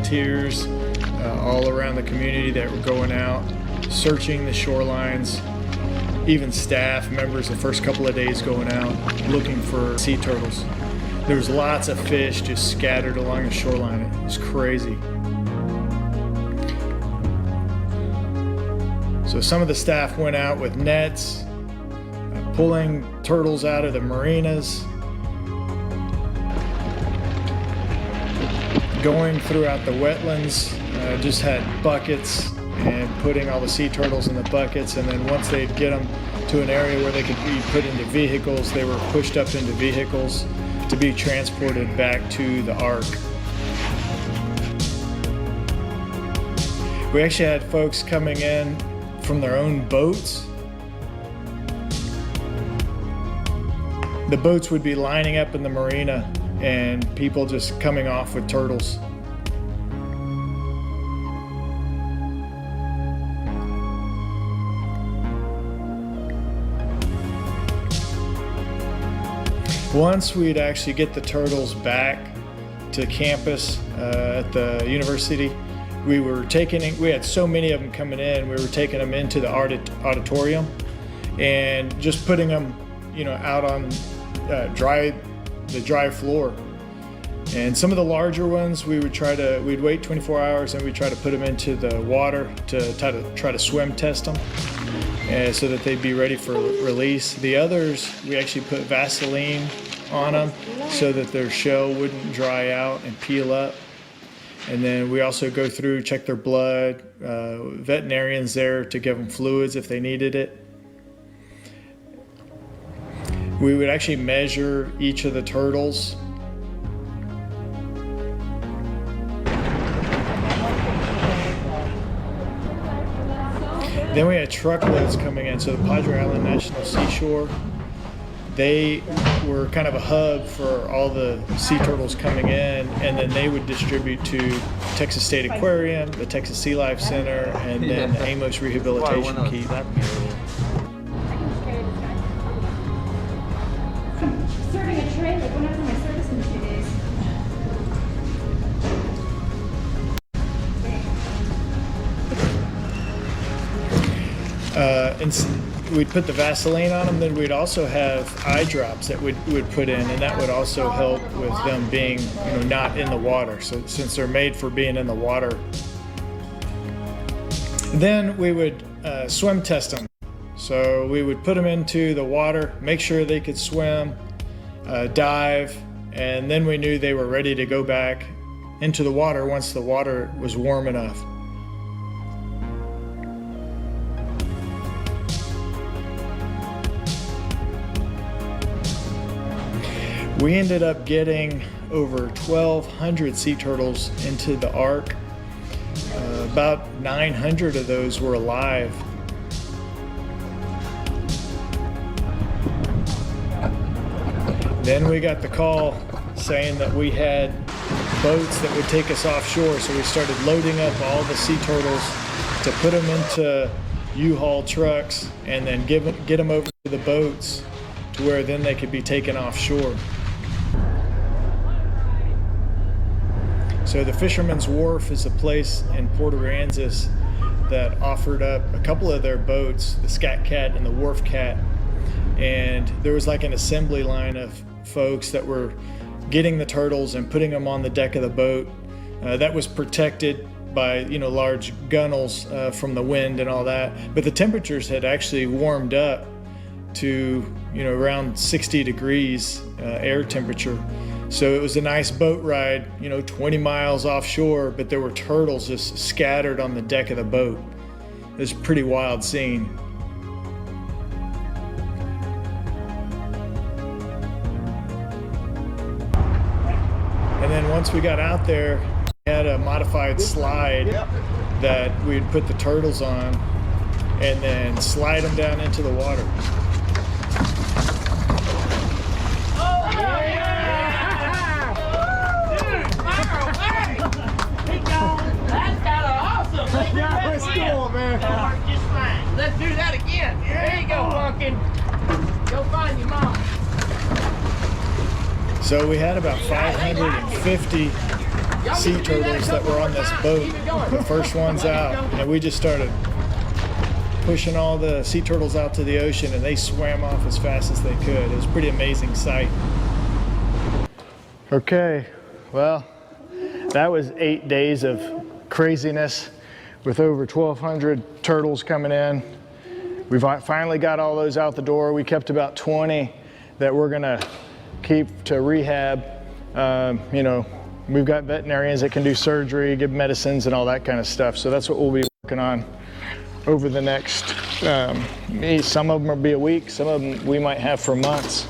volunteers all around the community that were going out, searching the shorelines, even staff members the first couple of days going out looking for sea turtles. There was lots of fish just scattered along the shoreline. It was crazy. So some of the staff went out with nets, pulling turtles out of the marinas, going throughout the wetlands, just had buckets and putting all the sea turtles in the buckets, and then once they'd get them to an area where they could be put into vehicles, they were pushed up into vehicles to be transported back to the Ark. We actually had folks coming in from their own boats. The boats would be lining up in the marina and people just coming off with turtles. Once we'd actually get the turtles back to campus at the university, we had so many of them coming in, we were taking them into the auditorium and just putting them, out on the dry floor. And some of the larger ones, we'd wait 24 hours and we'd try to put them into the water to try to swim test them, so that they'd be ready for release. The others, we actually put Vaseline on them so that their shell wouldn't dry out and peel up. And then we also go through, check their blood, veterinarians there to give them fluids if they needed it. We would actually measure each of the turtles. Then we had truckloads coming in. So the Padre Island National Seashore, they were kind of a hub for all the sea turtles coming in, and then they would distribute to Texas State Aquarium, the Texas Sea Life Center, and then Amos Rehabilitation Keep. Serving a tray like when I was in my service in 2 days. And we'd put the Vaseline on them, then we'd also have eye drops that we'd put in, and that would also help with them being not in the water. So since they're made for being in the water. Then we would swim test them. So we would put them into the water, make sure they could swim, dive, and then we knew they were ready to go back into the water once the water was warm enough. We ended up getting over 1,200 sea turtles into the Ark. About 900 of those were alive. Then we got the call saying that we had boats that would take us offshore, so we started loading up all the sea turtles to put them into U-Haul trucks and then get them over to the boats to where then they could be taken offshore. So the Fisherman's Wharf is a place in Port Aransas that offered up a couple of their boats, the Scat Cat and the Wharf Cat, and there was like an assembly line of folks that were getting the turtles and putting them on the deck of the boat. That was protected by large gunnels from the wind and all that, but the temperatures had actually warmed up to around 60 degrees air temperature. So it was a nice boat ride, 20 miles offshore, but there were turtles just scattered on the deck of the boat. It was a pretty wild scene. And then once we got out there, we had a modified slide that we'd put the turtles on and then slide them down into the water. Yeah, let's go, man. Just fine. Let's do that again. There you go, Pumpkin. Go find your mom. So we had about 550 sea turtles that were on this boat, the first ones out, and we just started pushing all the sea turtles out to the ocean, and they swam off as fast as they could. It was a pretty amazing sight. Okay, well, that was 8 days of craziness with over 1,200 turtles coming in. We've finally got all those out the door. We kept about 20 that we're gonna keep to rehab. You know, we've got veterinarians that can do surgery, give medicines and all that kind of stuff. So that's what we'll be working on over the next, some of them will be a week, some of them we might have for months.